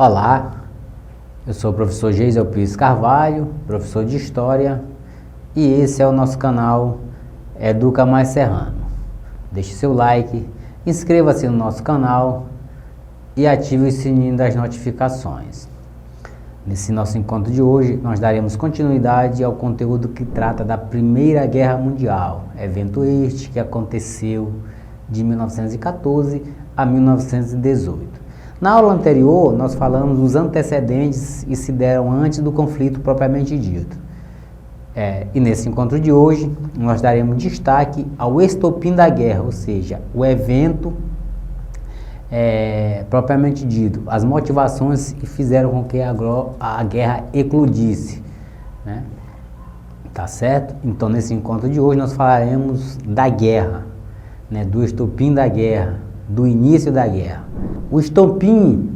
Olá, eu sou o professor Geisel Pires Carvalho, professor de História, e esse é o nosso canal Educa Mais Serrano. Deixe seu like, inscreva-se no nosso canal e ative o sininho das notificações. Nesse nosso encontro de hoje, nós daremos continuidade ao conteúdo que trata da Primeira Guerra Mundial, evento este que aconteceu de 1914 a 1918. Na aula anterior, nós falamos dos antecedentes e se deram antes do conflito propriamente dito. E nesse encontro de hoje, nós daremos destaque ao estopim da guerra, ou seja, o evento propriamente dito, as motivações que fizeram com que a guerra eclodisse, né? Tá certo? Então, nesse encontro de hoje, nós falaremos da guerra, né? Do estopim da guerra, do início da guerra. O estopim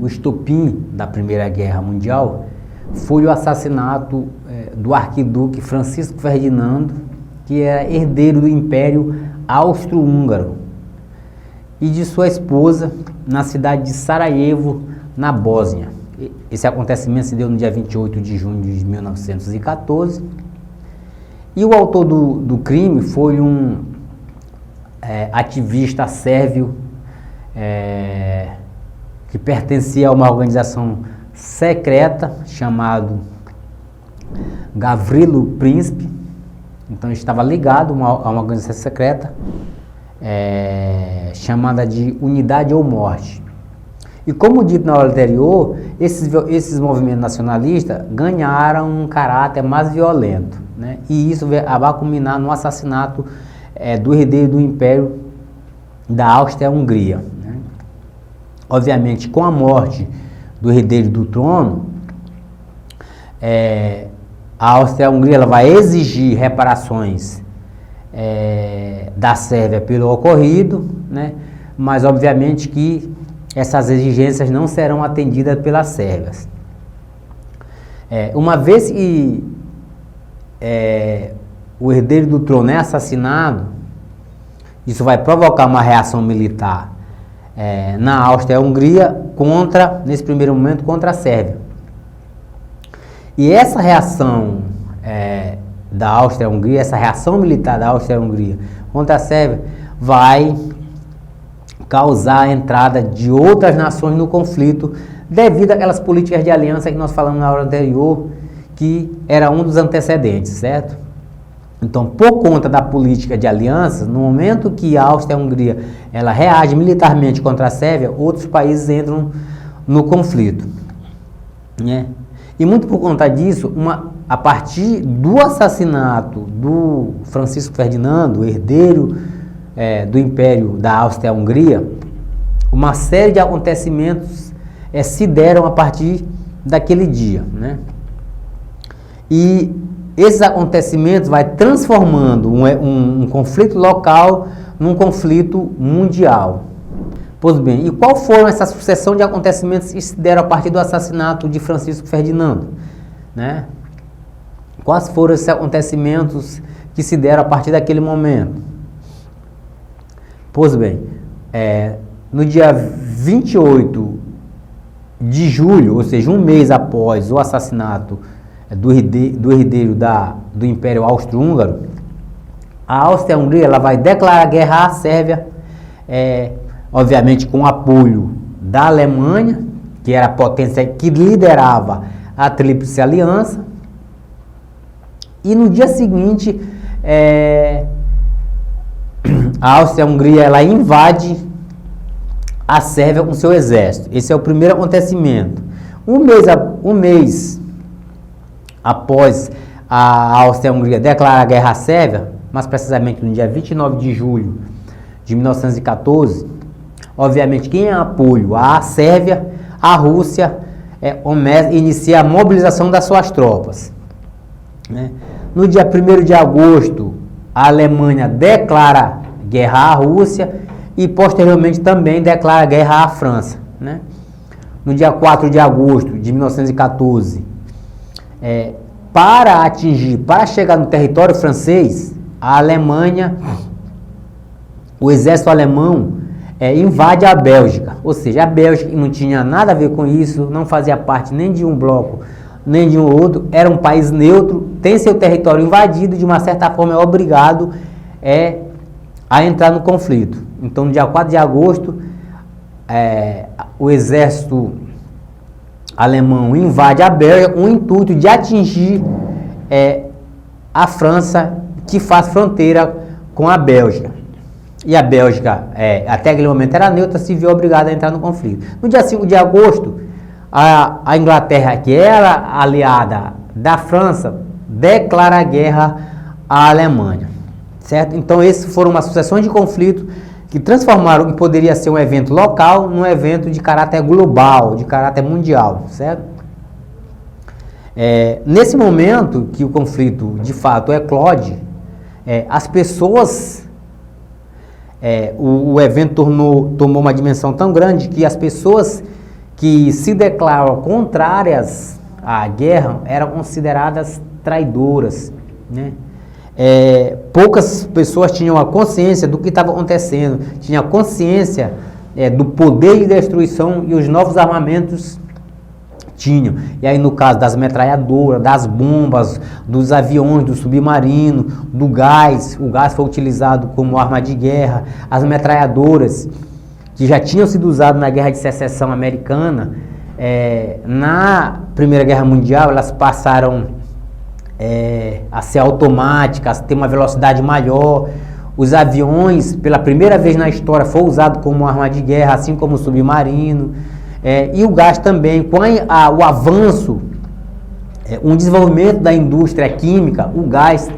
da Primeira Guerra Mundial foi o assassinato do arquiduque Francisco Ferdinando, que era herdeiro do Império Austro-Húngaro, e de sua esposa na cidade de Sarajevo, na Bósnia. Esse acontecimento se deu no dia 28 de junho de 1914, e o autor do crime foi um ativista sérvio que pertencia a uma organização secreta chamado Gavrilo Princip. Então ele estava ligado a uma organização secreta chamada de Unidade ou Morte. E como dito na aula anterior, esses movimentos nacionalistas ganharam um caráter mais violento, né? E isso vai culminar no assassinato do herdeiro do Império da Áustria-Hungria. Obviamente, com a morte do herdeiro do trono, a Áustria-Hungria vai exigir reparações da Sérvia pelo ocorrido, né? Mas obviamente que essas exigências não serão atendidas pelas sérvias. Uma vez que o herdeiro do trono é assassinado, isso vai provocar uma reação militar na Áustria-Hungria nesse primeiro momento, contra a Sérvia. E essa reação da Áustria-Hungria, essa reação militar da Áustria-Hungria contra a Sérvia, vai causar a entrada de outras nações no conflito, devido àquelas políticas de aliança que nós falamos na aula anterior, que era um dos antecedentes, certo? Então, por conta da política de alianças, no momento que a Áustria-Hungria ela reage militarmente contra a Sérvia, outros países entram no conflito, né? E muito por conta disso, a partir do assassinato do Francisco Ferdinando, herdeiro do Império da Áustria-Hungria, uma série de acontecimentos se deram a partir daquele dia, né? E esses acontecimentos vai transformando um conflito local num conflito mundial. Pois bem, e qual foram essa sucessão de acontecimentos que se deram a partir do assassinato de Francisco Ferdinando, né? Quais foram esses acontecimentos que se deram a partir daquele momento? Pois bem, no dia 28 de julho, ou seja, um mês após o assassinato do herdeiro do Império Austro-Húngaro, a Áustria-Hungria ela vai declarar guerra à Sérvia, obviamente com o apoio da Alemanha, que era a potência que liderava a Tríplice Aliança, e no dia seguinte a Áustria-Hungria ela invade a Sérvia com seu exército. Esse é o primeiro acontecimento. Um mês após a Áustria-Hungria declarar guerra à Sérvia, mais precisamente no dia 29 de julho de 1914, obviamente quem é apoio à Sérvia, a Rússia inicia a mobilização das suas tropas, né? No dia 1º de agosto, a Alemanha declara guerra à Rússia e posteriormente também declara guerra à França, né? No dia 4 de agosto de 1914, para chegar no território francês, a Alemanha, o exército alemão invade a Bélgica, ou seja, a Bélgica não tinha nada a ver com isso, não fazia parte nem de um bloco, nem de um outro, era um país neutro, tem seu território invadido e de uma certa forma é obrigado a entrar no conflito. Então, no dia 4 de agosto, o exército alemão invade a Bélgica com o intuito de atingir a França, que faz fronteira com a Bélgica. E a Bélgica, até aquele momento era neutra, se viu obrigada a entrar no conflito. No dia 5 de agosto, a Inglaterra, que era aliada da França, declara guerra à Alemanha. Certo? Então, esses foram uma sucessão de conflitos que transformaram o que poderia ser um evento local num evento de caráter global, de caráter mundial. Certo? Nesse momento que o conflito de fato eclode, as pessoas, o evento tomou uma dimensão tão grande que as pessoas que se declaram contrárias à guerra eram consideradas traidoras, né? Poucas pessoas tinham a consciência do que estava acontecendo, tinham a consciência do poder de destruição e os novos armamentos tinham. E aí, no caso das metralhadoras, das bombas, dos aviões, do submarino, do gás, o gás foi utilizado como arma de guerra, as metralhadoras que já tinham sido usadas na Guerra de Secessão Americana, na Primeira Guerra Mundial, elas passaram a ser automáticas, ter uma velocidade maior. Os aviões, pela primeira vez na história, foram usados como arma de guerra, assim como o submarino. E o gás também, com o avanço, o desenvolvimento da indústria química, o gás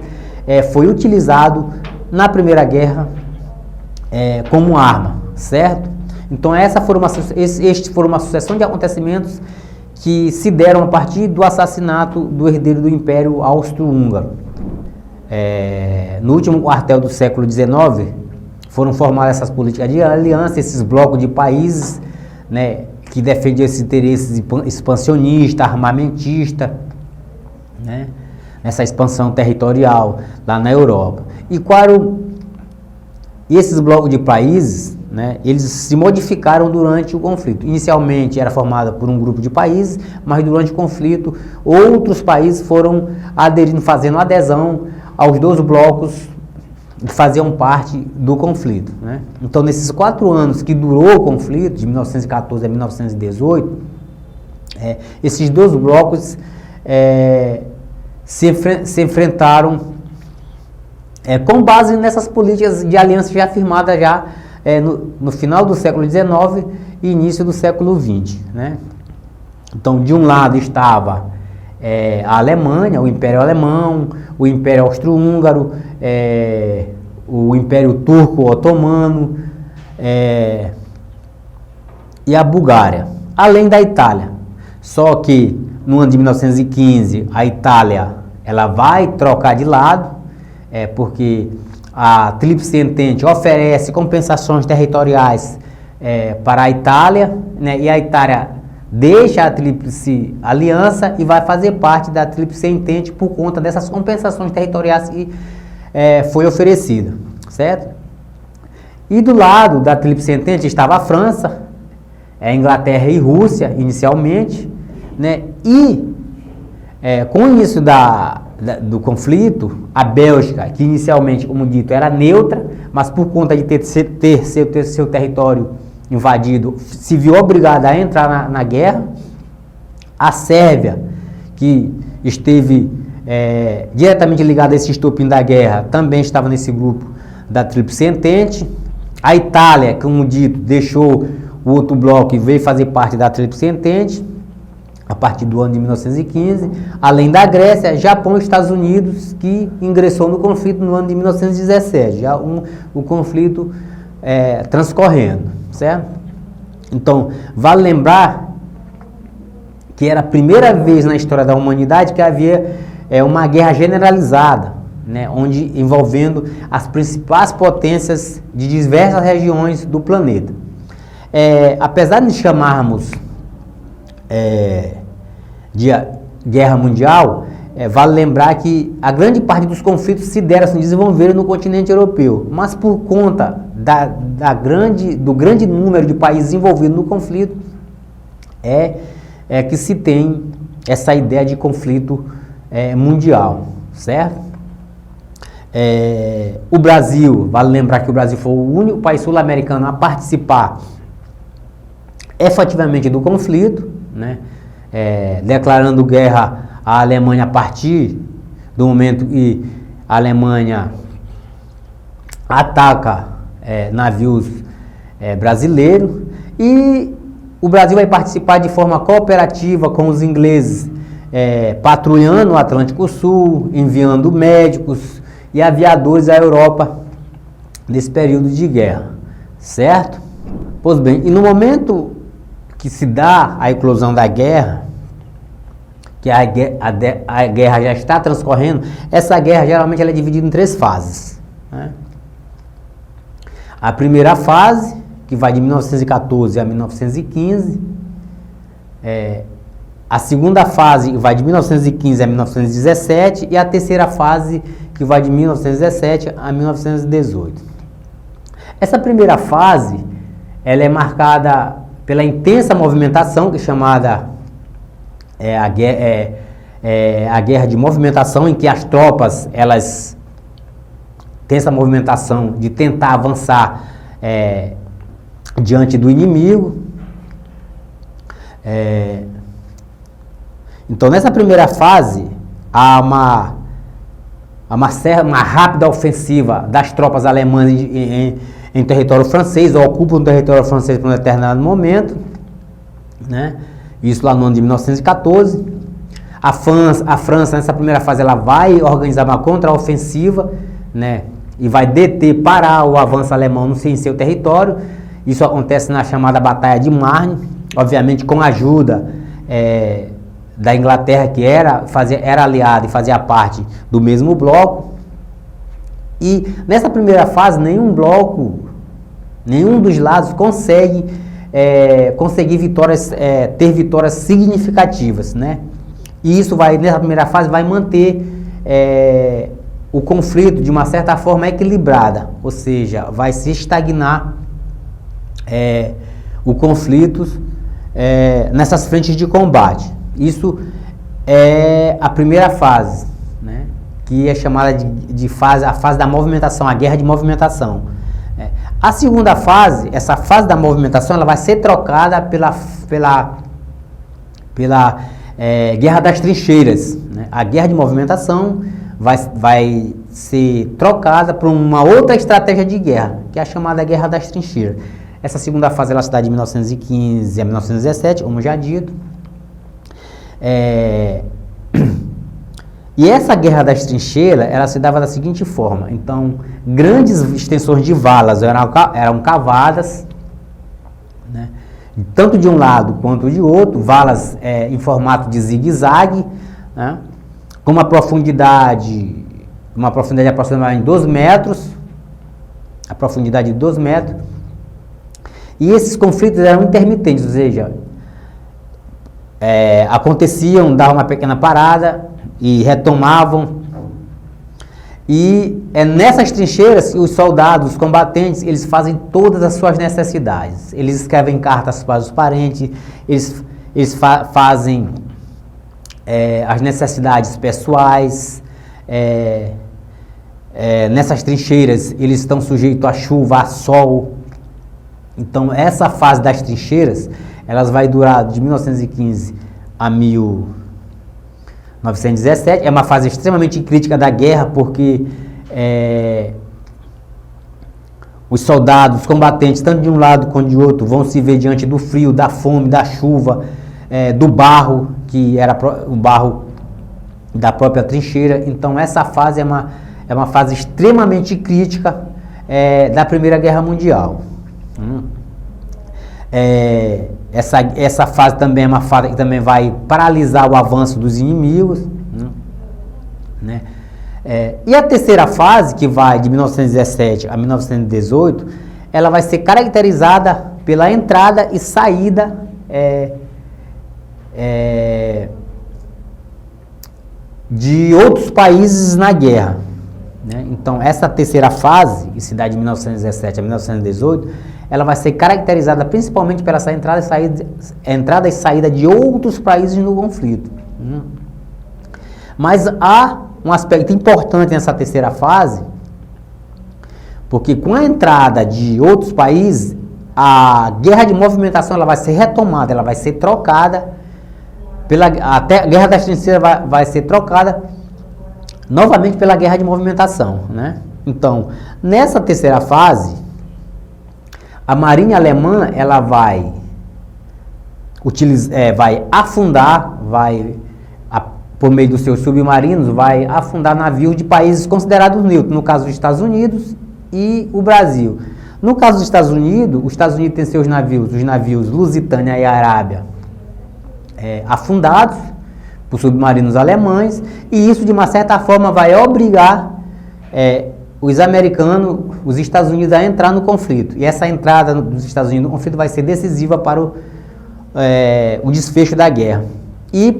foi utilizado na Primeira Guerra como arma, certo? Então esta foi uma sucessão de acontecimentos que se deram a partir do assassinato do herdeiro do Império Austro-Húngaro. No último quartel do século XIX, foram formadas essas políticas de aliança, esses blocos de países, né, que defendiam esses interesses expansionistas, armamentistas, né, nessa expansão territorial lá na Europa. E esses blocos de países, né, eles se modificaram durante o conflito. Inicialmente era formado por um grupo de países, mas durante o conflito outros países foram aderindo, fazendo adesão aos dois blocos que faziam parte do conflito, né? Então, nesses 4 anos que durou o conflito, de 1914 a 1918, esses dois blocos se enfrentaram com base nessas políticas de aliança já firmadas já no final do século XIX e início do século XX, né? Então, de um lado estava a Alemanha, o Império Alemão, o Império Austro-Húngaro, o Império Turco-Otomano e a Bulgária, além da Itália. Só que no ano de 1915 a Itália ela vai trocar de lado, porque a Tríplice Entente oferece compensações territoriais para a Itália, né, e a Itália deixa a Tríplice Aliança e vai fazer parte da Tríplice Entente por conta dessas compensações territoriais que foi oferecida, certo? E do lado da Tríplice Entente estava a França, Inglaterra e Rússia inicialmente, né? E com o início do conflito, a Bélgica, que inicialmente, como dito, era neutra, mas por conta de ter seu território invadido, se viu obrigada a entrar na guerra. A Sérvia, que esteve diretamente ligada a esse estopim da guerra, também estava nesse grupo da Tríplice Entente. A Itália, como dito, deixou o outro bloco e veio fazer parte da Tríplice Entente a partir do ano de 1915, além da Grécia, Japão e Estados Unidos, que ingressou no conflito no ano de 1917, já o conflito transcorrendo, certo? Então, vale lembrar que era a primeira vez na história da humanidade que havia uma guerra generalizada, né, onde envolvendo as principais potências de diversas regiões do planeta. Apesar de chamarmos de guerra mundial, vale lembrar que a grande parte dos conflitos se desenvolveram no continente europeu, mas por conta do grande número de países envolvidos no conflito, que se tem essa ideia de conflito mundial, certo? O Brasil, vale lembrar que o Brasil foi o único país sul-americano a participar efetivamente do conflito, né? Declarando guerra à Alemanha a partir do momento que a Alemanha ataca navios brasileiros, e o Brasil vai participar de forma cooperativa com os ingleses, patrulhando o Atlântico Sul, enviando médicos e aviadores à Europa nesse período de guerra, certo? Pois bem, e no momento que se dá a eclosão da guerra, que a guerra já está transcorrendo, essa guerra geralmente ela é dividida em 3 fases, né? A primeira fase, que vai de 1914 a 1915, a segunda fase vai de 1915 a 1917 e a terceira fase que vai de 1917 a 1918. Essa primeira fase, ela é marcada pela intensa movimentação, que é chamada a guerra de movimentação, em que as tropas, elas têm essa movimentação de tentar avançar diante do inimigo. Então, nessa primeira fase, há uma rápida ofensiva das tropas alemãs em território francês, ou ocupam o território francês por um determinado momento, né? Isso lá no ano de 1914. A França, nessa primeira fase, ela vai organizar uma contraofensiva, né? E vai parar o avanço alemão em seu território. Isso acontece na chamada Batalha de Marne, obviamente com a ajuda da Inglaterra, que era aliada e fazia parte do mesmo bloco. E nessa primeira fase, nenhum dos lados conseguir vitórias, ter vitórias significativas, né? E isso nessa primeira fase, vai manter o conflito de uma certa forma equilibrada, ou seja, vai se estagnar o conflito nessas frentes de combate. Isso é a primeira fase, né? Que é chamada a fase da movimentação, a guerra de movimentação. A segunda fase, essa fase da movimentação, ela vai ser trocada pela guerra das trincheiras, né? A guerra de movimentação vai ser trocada por uma outra estratégia de guerra, que é a chamada guerra das trincheiras. Essa segunda fase, ela se dá de 1915 a 1917, como já dito. E essa guerra das trincheiras, ela se dava da seguinte forma. Então, grandes extensões de valas eram cavadas, né? Tanto de um lado quanto de outro, valas em formato de zigue-zague, né? Com uma profundidade aproximadamente de 2 metros, a profundidade de 2 metros. E esses conflitos eram intermitentes, ou seja, aconteciam, davam uma pequena parada e retomavam. E nessas trincheiras, os soldados, os combatentes, eles fazem todas as suas necessidades. Eles escrevem cartas para os parentes, eles fazem as necessidades pessoais. Nessas trincheiras, eles estão sujeitos à chuva, a sol. Então, essa fase das trincheiras, elas vai durar de 1915 a 1917. É uma fase extremamente crítica da guerra, porque os soldados, os combatentes, tanto de um lado quanto de outro, vão se ver diante do frio, da fome, da chuva, do barro, que era o barro da própria trincheira. Então, essa fase é uma fase extremamente crítica da Primeira Guerra Mundial. Essa fase também é uma fase que também vai paralisar o avanço dos inimigos, né? E a terceira fase, que vai de 1917 a 1918, ela vai ser caracterizada pela entrada e saída de outros países na guerra, né? Então, essa terceira fase, que se dá de 1917 a 1918, ela vai ser caracterizada principalmente pela essa entrada e saída de outros países no conflito. Mas há um aspecto importante nessa terceira fase, porque com a entrada de outros países, a guerra de movimentação ela vai ser retomada, ela vai ser trocada, até a guerra das trincheiras vai ser trocada novamente pela guerra de movimentação, né? Então, nessa terceira fase, a marinha alemã ela vai afundar, por meio dos seus submarinos, vai afundar navios de países considerados neutros, no caso dos Estados Unidos e o Brasil. No caso dos Estados Unidos, os Estados Unidos têm seus navios, os navios Lusitânia e Arábia, afundados por submarinos alemães, e isso de uma certa forma vai obrigar os americanos, os Estados Unidos a entrar no conflito. E essa entrada dos Estados Unidos no conflito vai ser decisiva para o desfecho da guerra. E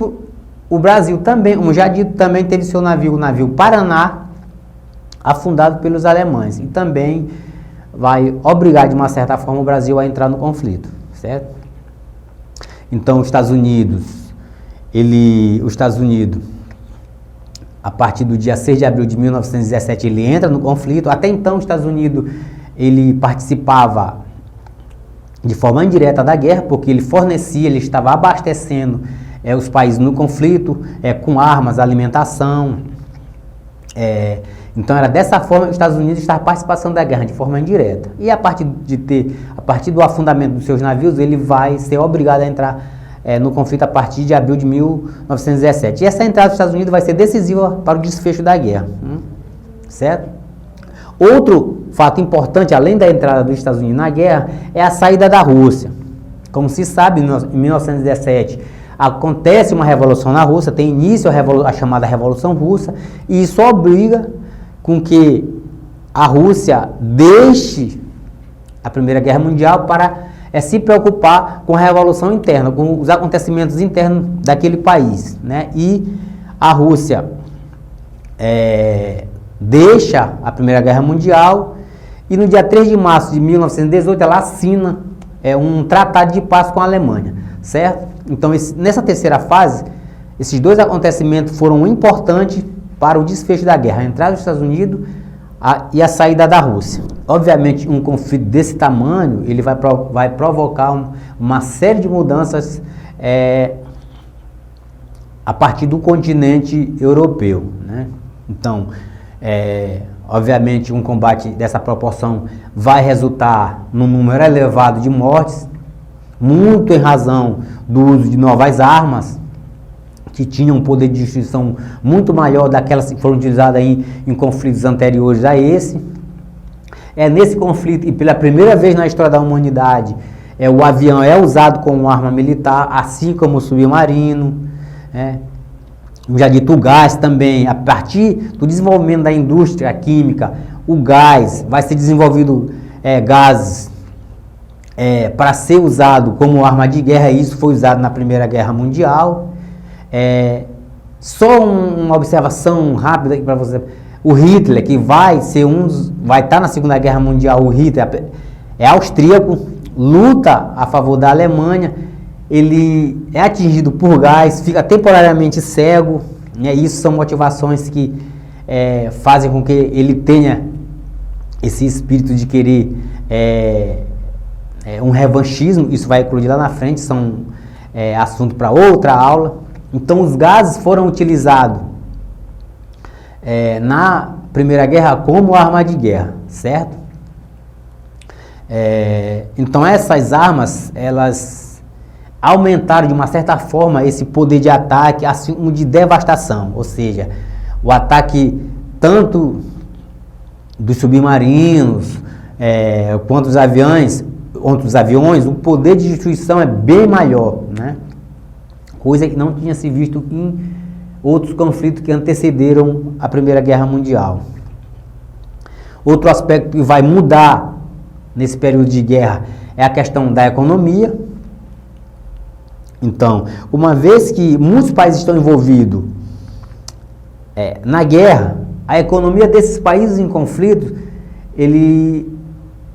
o Brasil também, como já dito, também teve seu navio, o navio Paraná, afundado pelos alemães, e também vai obrigar de uma certa forma o Brasil a entrar no conflito, certo? Então, os Estados Unidos, a partir do dia 6 de abril de 1917, ele entra no conflito. Até então, os Estados Unidos, ele participava de forma indireta da guerra, porque ele estava abastecendo os países no conflito, com armas, alimentação. Então, era dessa forma que os Estados Unidos estavam participando da guerra, de forma indireta. E a partir do afundamento dos seus navios, ele vai ser obrigado a entrar no conflito a partir de abril de 1917. E essa entrada dos Estados Unidos vai ser decisiva para o desfecho da guerra, certo? Outro fato importante, além da entrada dos Estados Unidos na guerra, é a saída da Rússia. Como se sabe, em 1917, acontece uma revolução na Rússia, tem início a chamada Revolução Russa, e isso obriga com que a Rússia deixe a Primeira Guerra Mundial para se preocupar com a revolução interna, com os acontecimentos internos daquele país, né? E a Rússia deixa a Primeira Guerra Mundial e no dia 3 de março de 1918 ela assina um tratado de paz com a Alemanha, certo? Então, nessa terceira fase, esses dois acontecimentos foram importantes para o desfecho da guerra, a entrada dos Estados Unidos e a saída da Rússia. Obviamente, um conflito desse tamanho, ele vai provocar uma série de mudanças a partir do continente europeu, né? Então, obviamente, um combate dessa proporção vai resultar num número elevado de mortes, muito em razão do uso de novas armas, que tinham um poder de destruição muito maior daquelas que foram utilizadas em conflitos anteriores a esse. Nesse conflito, e pela primeira vez na história da humanidade, o avião é usado como arma militar, assim como o submarino. Já dito, o gás também, a partir do desenvolvimento da indústria química, o gás, vai ser desenvolvido gases para ser usado como arma de guerra, e isso foi usado na Primeira Guerra Mundial. Só uma observação rápida aqui para você. O Hitler, que vai estar na Segunda Guerra Mundial, o Hitler é austríaco, luta a favor da Alemanha, ele é atingido por gás, fica temporariamente cego, né? Isso são motivações que fazem com que ele tenha esse espírito de querer um revanchismo. Isso vai eclodir lá na frente, são assunto para outra aula. Então, os gases foram utilizados na Primeira Guerra como arma de guerra, certo? Então, essas armas, elas aumentaram de uma certa forma esse poder de ataque, assim como de devastação, ou seja, o ataque tanto dos submarinos quanto dos aviões, o poder de destruição é bem maior, né? Coisa que não tinha se visto em outros conflitos que antecederam a Primeira Guerra Mundial. Outro aspecto que vai mudar nesse período de guerra é a questão da economia. Então, uma vez que muitos países estão envolvidos na guerra, a economia desses países em conflito,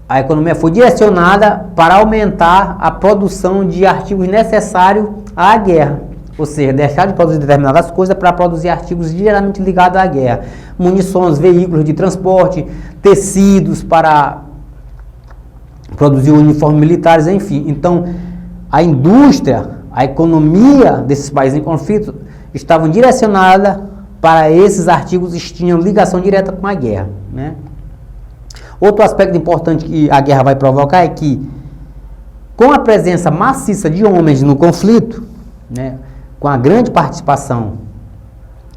a economia foi direcionada para aumentar a produção de artigos necessários à guerra. Ou seja, deixar de produzir determinadas coisas para produzir artigos diretamente ligados à guerra. Munições, veículos de transporte, tecidos para produzir uniformes militares, enfim. Então, a indústria, a economia desses países em conflito estavam direcionadas para esses artigos que tinham ligação direta com a guerra, né? Outro aspecto importante que a guerra vai provocar é que, com a presença maciça de homens no conflito, né, com a grande participação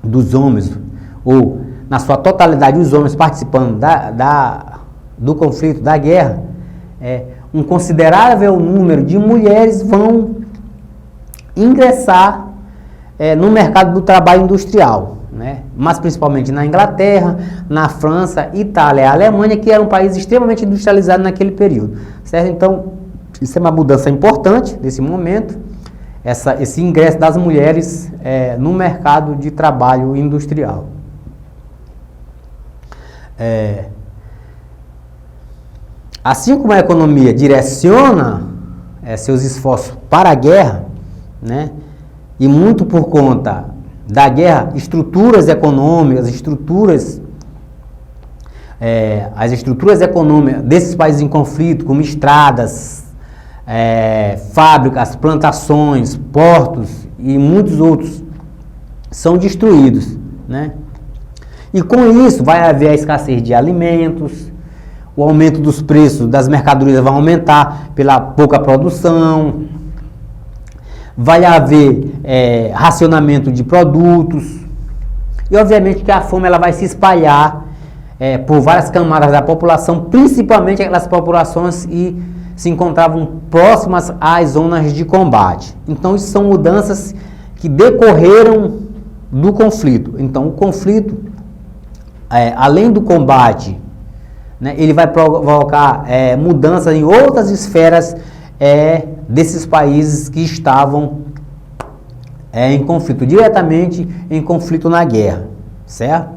dos homens, ou na sua totalidade os homens participando do conflito, da guerra, um considerável número de mulheres vão ingressar no mercado do trabalho industrial, né? Mas principalmente na Inglaterra, na França, Itália e Alemanha, que eram países extremamente industrializados naquele período, certo? Então, isso é uma mudança importante nesse momento, esse ingresso das mulheres no mercado de trabalho industrial. Assim como a economia direciona seus esforços para a guerra, né, e muito por conta da guerra, estruturas econômicas, as estruturas econômicas desses países em conflito, como estradas, fábricas, plantações, portos e muitos outros, são destruídos, né? E com isso vai haver a escassez de alimentos, o aumento dos preços das mercadorias vai aumentar pela pouca produção, vai haver racionamento de produtos e obviamente que a fome ela vai se espalhar por várias camadas da população, principalmente aquelas populações que se encontravam próximas às zonas de combate. Então isso são mudanças que decorreram do conflito. Então o conflito, além do combate, né, ele vai provocar mudanças em outras esferas desses países que estavam em conflito, diretamente em conflito na guerra, certo?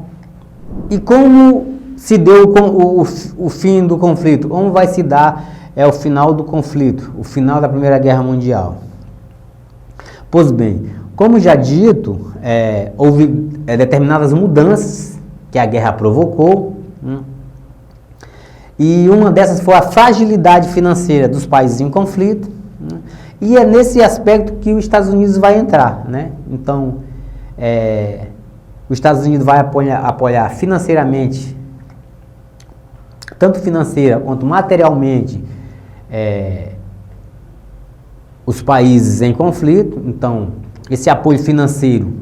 E como se deu o fim do conflito? Como vai se dar o final do conflito, o final da Primeira Guerra Mundial? Pois bem, como já dito, houve determinadas mudanças que a guerra provocou, e uma dessas foi a fragilidade financeira dos países em conflito, né? E é nesse aspecto que os Estados Unidos vai entrar, né? Então, os Estados Unidos vai apoiar financeiramente, tanto financeira quanto materialmente, os países em conflito. Então, esse apoio financeiro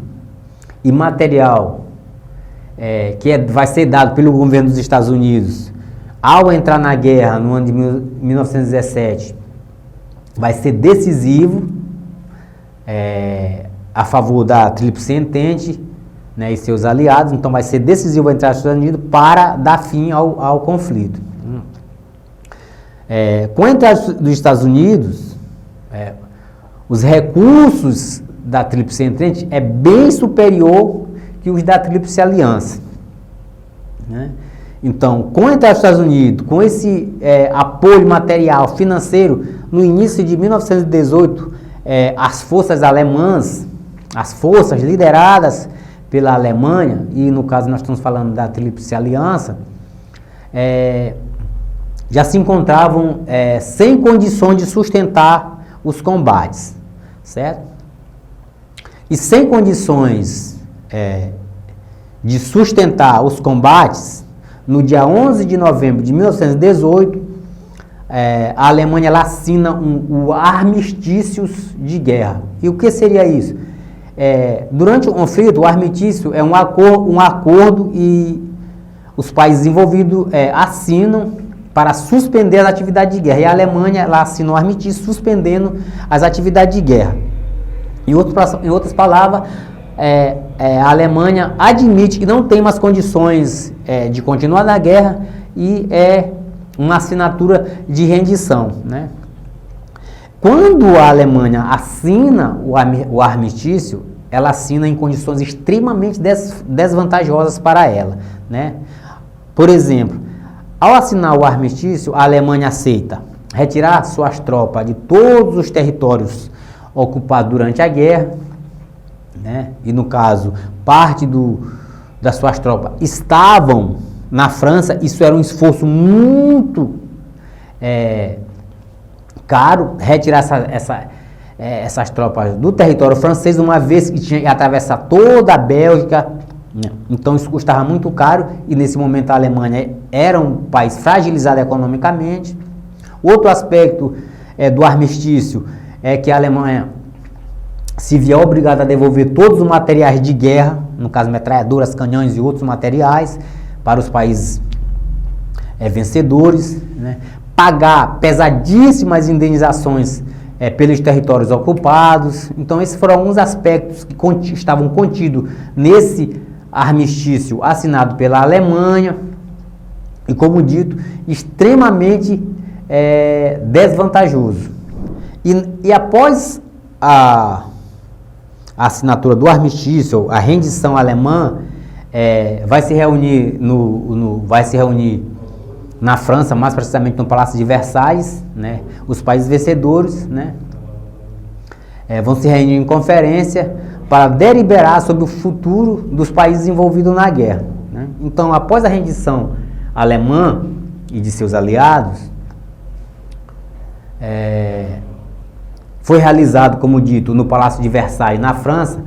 e material vai ser dado pelo governo dos Estados Unidos ao entrar na guerra no ano de 1917, vai ser decisivo a favor da Tríplice Entente, né, e seus aliados. Então vai ser decisivo a entrada dos Estados Unidos para dar fim ao conflito. Com a entrada dos Estados Unidos, os recursos da Tríplice Entente é bem superior que os da Tríplice Aliança, né? Então, com a entrada dos Estados Unidos, com esse apoio material, financeiro, no início de 1918, as forças alemãs, as forças lideradas pela Alemanha, e no caso nós estamos falando da Tríplice Aliança, já se encontravam sem condições de sustentar os combates, certo? E sem condições de sustentar os combates, no dia 11 de novembro de 1918, a Alemanha ela assina o armistícios de guerra. E o que seria isso? Durante o conflito, o armistício é um acordo e os países envolvidos assinam para suspender as atividades de guerra. E a Alemanha ela assina o armistício suspendendo as atividades de guerra. Em outras palavras, a Alemanha admite que não tem mais condições de continuar na guerra e uma assinatura de rendição, né? Quando a Alemanha assina o armistício, ela assina em condições extremamente desvantajosas para ela, né? Por exemplo, ao assinar o armistício, a Alemanha aceita retirar suas tropas de todos os territórios ocupados durante a guerra, né? E no caso, parte das suas tropas estavam na França. Isso era um esforço muito caro, retirar essas tropas do território francês, uma vez que tinha que atravessar toda a Bélgica, né? Então isso custava muito caro, e nesse momento a Alemanha era um país fragilizado economicamente. Outro aspecto do armistício é que a Alemanha se via obrigada a devolver todos os materiais de guerra, no caso metralhadoras, canhões e outros materiais, para os países vencedores, né? Pagar pesadíssimas indenizações pelos territórios ocupados. Então esses foram alguns aspectos que estavam contidos nesse armistício assinado pela Alemanha, e como dito, extremamente desvantajoso. E após a assinatura do armistício, a rendição alemã vai se reunir na França, mais precisamente no Palácio de Versalhes, né? Os países vencedores, né? Vão se reunir em conferência para deliberar sobre o futuro dos países envolvidos na guerra, né? Então, após a rendição alemã e de seus aliados, foi realizado, como dito, no Palácio de Versalhes, na França,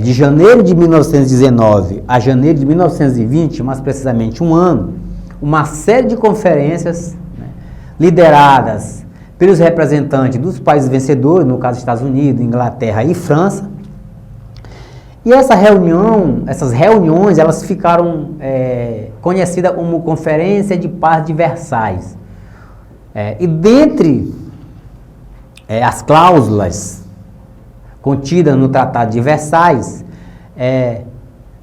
de janeiro de 1919 a janeiro de 1920, mais precisamente um ano, uma série de conferências, né, lideradas pelos representantes dos países vencedores, no caso Estados Unidos, Inglaterra e França. E essas reuniões, elas ficaram conhecidas como Conferência de Paz de Versalhes. E dentre as cláusulas contidas no Tratado de Versalhes,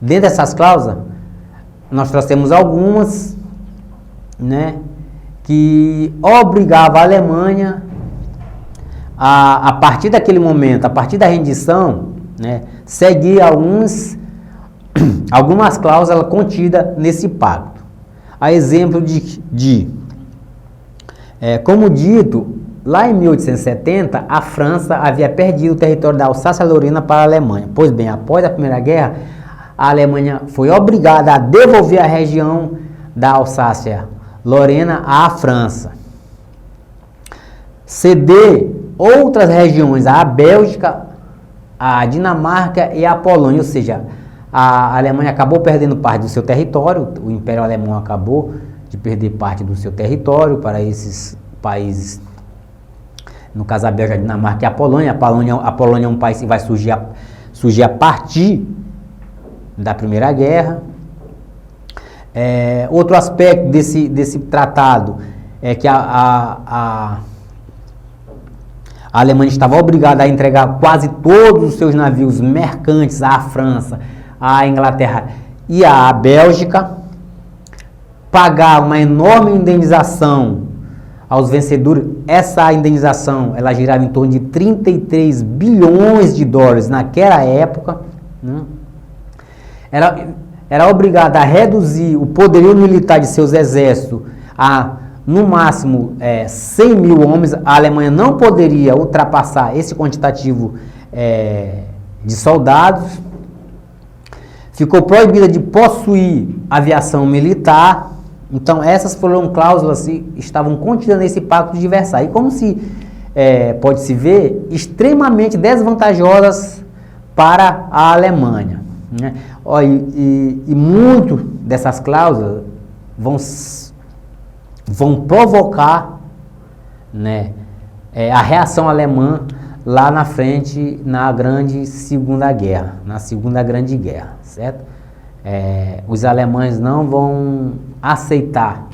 dentre essas cláusulas, nós trouxemos algumas, né, que obrigava a Alemanha a partir daquele momento, a partir da rendição, né, seguir algumas cláusulas contidas nesse pacto. A exemplo como dito, lá em 1870, a França havia perdido o território da Alsácia-Lorena para a Alemanha. Pois bem, após a Primeira Guerra, a Alemanha foi obrigada a devolver a região da Alsácia-Lorena à França. Ceder outras regiões à Bélgica, à Dinamarca e à Polônia, ou seja, a Alemanha acabou perdendo parte do seu território, o Império Alemão acabou de perder parte do seu território para esses países, no caso a Bélgica, a Dinamarca e a Polônia. A Polônia é um país que vai surgir a partir da Primeira Guerra. Outro aspecto desse tratado é que a Alemanha estava obrigada a entregar quase todos os seus navios mercantes à França, à Inglaterra e à Bélgica, pagar uma enorme indenização aos vencedores. Essa indenização, ela girava em torno de 33 bilhões de dólares naquela época, né? Era obrigada a reduzir o poderio militar de seus exércitos a, no máximo, 100 mil homens. A Alemanha não poderia ultrapassar esse quantitativo de soldados. Ficou proibida de possuir aviação militar. Então, essas foram cláusulas que estavam contidas nesse Pacto de Versalhes. E como pode-se ver, extremamente desvantajosas para a Alemanha, né? E muito dessas cláusulas vão provocar, né, a reação alemã lá na frente, na grande Segunda Guerra, na Segunda Grande Guerra, certo? Os alemães não vão aceitar,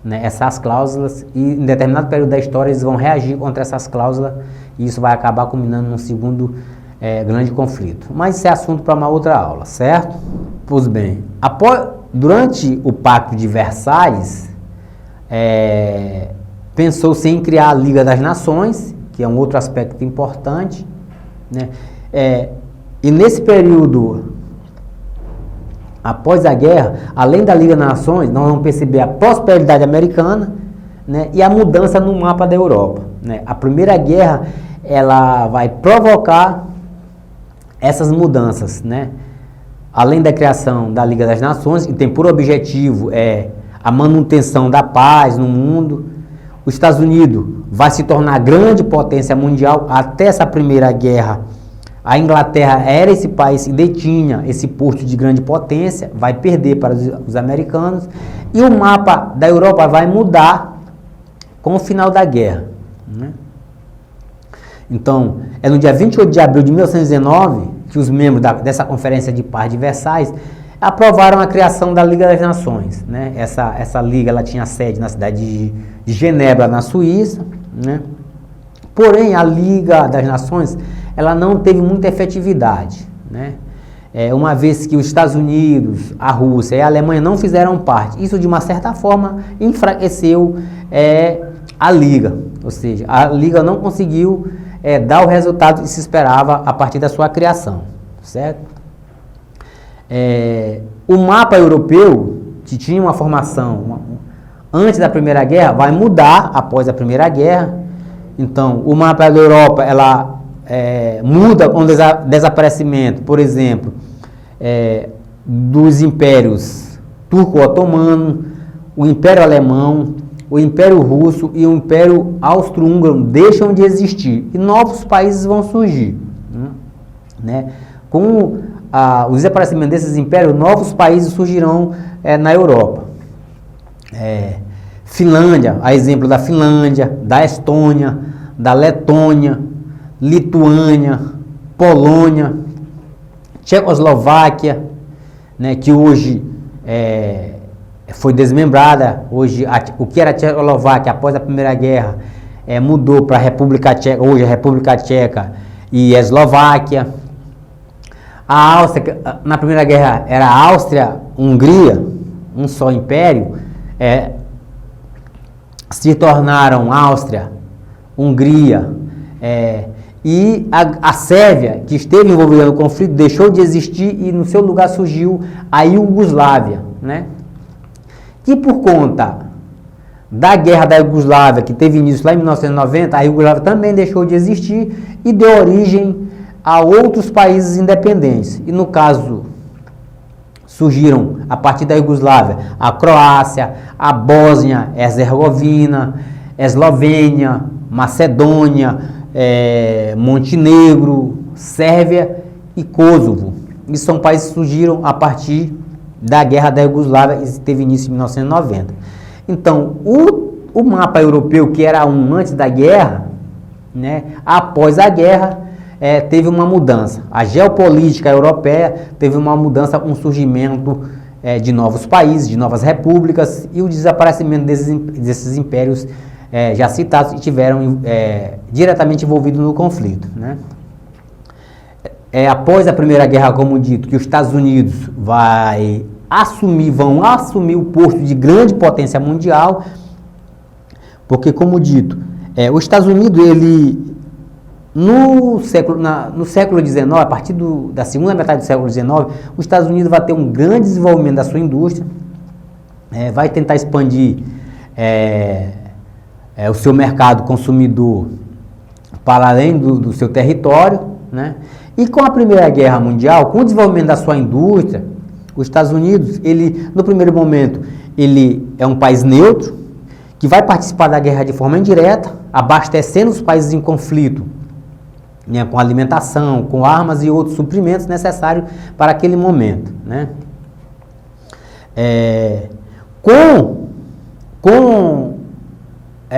né, essas cláusulas, e em determinado período da história eles vão reagir contra essas cláusulas, e isso vai acabar culminando num segundo grande conflito. Mas isso é assunto para uma outra aula, certo? Pois bem, durante o Pacto de Versalhes, pensou-se em criar a Liga das Nações, que é um outro aspecto importante, né? E nesse período, após a guerra, além da Liga das Nações, nós vamos perceber a prosperidade americana, né, e a mudança no mapa da Europa, né? A Primeira Guerra, ela vai provocar essas mudanças, né? Além da criação da Liga das Nações, que tem por objetivo a manutenção da paz no mundo, os Estados Unidos vai se tornar grande potência mundial. Até essa Primeira Guerra, a Inglaterra era esse país que detinha esse posto de grande potência, vai perder para os americanos, e o mapa da Europa vai mudar com o final da guerra, né? Então, é no dia 28 de abril de 1919 que os membros dessa Conferência de Paz de Versailles aprovaram a criação da Liga das Nações, né? Essa liga, ela tinha sede na cidade de Genebra, na Suíça, né? Porém, a Liga das Nações, ela não teve muita efetividade, né? Uma vez que os Estados Unidos, a Rússia e a Alemanha não fizeram parte. Isso, de uma certa forma, enfraqueceu a Liga. Ou seja, a Liga não conseguiu dar o resultado que se esperava a partir da sua criação, certo? O mapa europeu, que tinha uma formação antes da Primeira Guerra, vai mudar após a Primeira Guerra. Então, o mapa da Europa, ela muda com o desaparecimento, por exemplo, dos impérios turco-otomano, o Império Alemão, o Império Russo e o Império Austro-Húngaro deixam de existir e novos países vão surgir, né? Com o desaparecimento desses impérios, novos países surgirão na Europa. Finlândia, a exemplo da Finlândia, da Estônia, da Letônia, Lituânia, Polônia, Tchecoslováquia, né, que hoje foi desmembrada. Hoje, o que era Tchecoslováquia após a Primeira Guerra mudou para a República Tcheca, hoje a República Tcheca e a Eslováquia. A Áustria, na Primeira Guerra, era a Áustria-Hungria, um só império, se tornaram Áustria, Hungria, e a Sérvia, que esteve envolvida no conflito, deixou de existir e no seu lugar surgiu a Iugoslávia, né? Que por conta da guerra da Iugoslávia, que teve início lá em 1990, a Iugoslávia também deixou de existir e deu origem a outros países independentes. E no caso, surgiram a partir da Iugoslávia a Croácia, a Bósnia, Herzegovina, Eslovênia, Macedônia, Montenegro, Sérvia e Kosovo. E são países que surgiram a partir da guerra da Iugoslávia, que teve início em 1990. Então, o mapa europeu, que era antes da guerra, né, após a guerra, teve uma mudança. A geopolítica europeia teve uma mudança, um surgimento de novos países, de novas repúblicas e o desaparecimento desses impérios já citados, que tiveram diretamente envolvidos no conflito, né? Após a Primeira Guerra, como dito, que os Estados Unidos vão assumir o posto de grande potência mundial, porque, como dito, os Estados Unidos, ele, no século XIX, a partir da segunda metade do século XIX, os Estados Unidos vai ter um grande desenvolvimento da sua indústria, vai tentar expandir o seu mercado consumidor para além do seu território, né? E com a Primeira Guerra Mundial, com o desenvolvimento da sua indústria, os Estados Unidos, ele, no primeiro momento, ele é um país neutro, que vai participar da guerra de forma indireta, abastecendo os países em conflito, né, com alimentação, com armas e outros suprimentos necessários para aquele momento, né?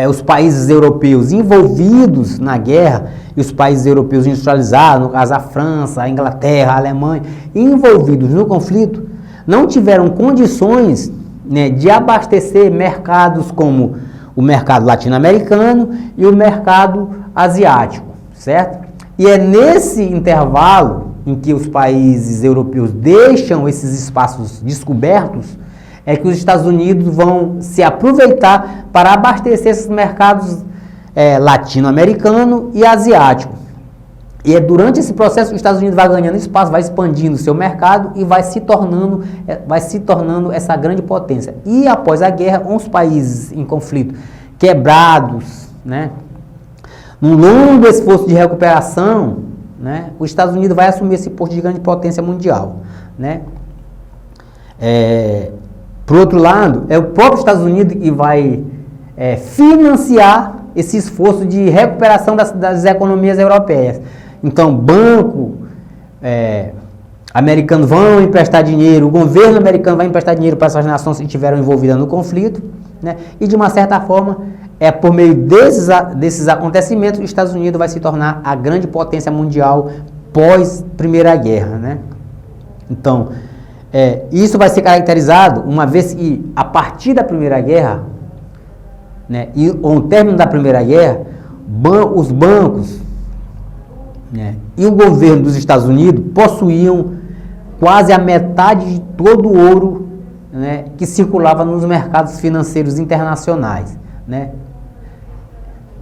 Os países europeus envolvidos na guerra e os países europeus industrializados, no caso a França, a Inglaterra, a Alemanha, envolvidos no conflito, não tiveram condições, né, de abastecer mercados como o mercado latino-americano e o mercado asiático, certo? E é nesse intervalo em que os países europeus deixam esses espaços descobertos, que os Estados Unidos vão se aproveitar para abastecer esses mercados latino-americano e asiático. E é durante esse processo que os Estados Unidos vai ganhando espaço, vai expandindo o seu mercado e vai se tornando essa grande potência. E após a guerra, os países em conflito quebrados, né, num longo esforço de recuperação, né, os Estados Unidos vai assumir esse posto de grande potência mundial, né. Por outro lado, é o próprio Estados Unidos que vai financiar esse esforço de recuperação das economias europeias. Então, banco americano vão emprestar dinheiro, o governo americano vai emprestar dinheiro para essas nações que estiveram envolvidas no conflito, né? E de uma certa forma, por meio desses acontecimentos, os Estados Unidos vai se tornar a grande potência mundial pós Primeira Guerra, né? Então, isso vai ser caracterizado, uma vez que a partir da Primeira Guerra, né, e o término da Primeira Guerra, os bancos, né, e o governo dos Estados Unidos possuíam quase a metade de todo o ouro, né, que circulava nos mercados financeiros internacionais, né.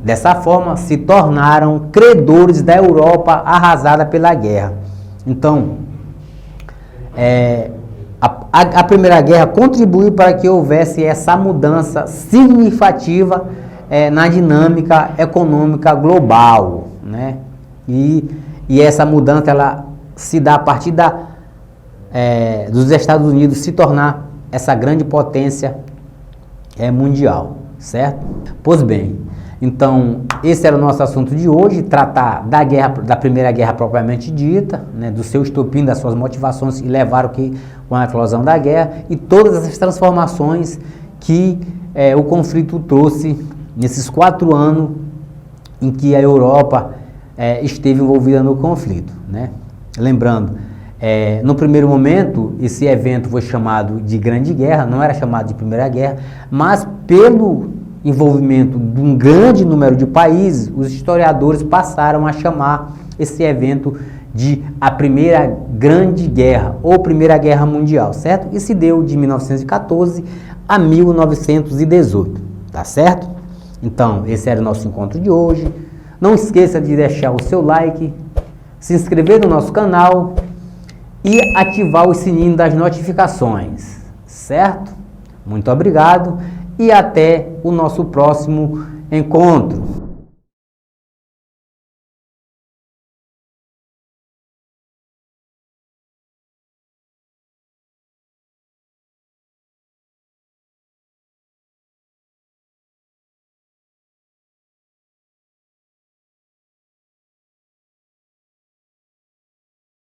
Dessa forma, se tornaram credores da Europa arrasada pela guerra. Então, a Primeira Guerra contribuiu para que houvesse essa mudança significativa na dinâmica econômica global, né? E essa mudança ela se dá a partir dos Estados Unidos se tornar essa grande potência mundial, certo? Pois bem, então esse era o nosso assunto de hoje, tratar da Primeira Guerra propriamente dita, né, do seu estopim, das suas motivações que levaram com a eclosão da guerra e todas essas transformações que o conflito trouxe nesses 4 anos em que a Europa esteve envolvida no conflito, né? Lembrando, no primeiro momento, esse evento foi chamado de Grande Guerra, não era chamado de Primeira Guerra, mas pelo envolvimento de um grande número de países, os historiadores passaram a chamar esse evento de a Primeira Grande Guerra, ou Primeira Guerra Mundial, certo? E se deu de 1914 a 1918, tá certo? Então, esse era o nosso encontro de hoje. Não esqueça de deixar o seu like, se inscrever no nosso canal e ativar o sininho das notificações, certo? Muito obrigado e até o nosso próximo encontro.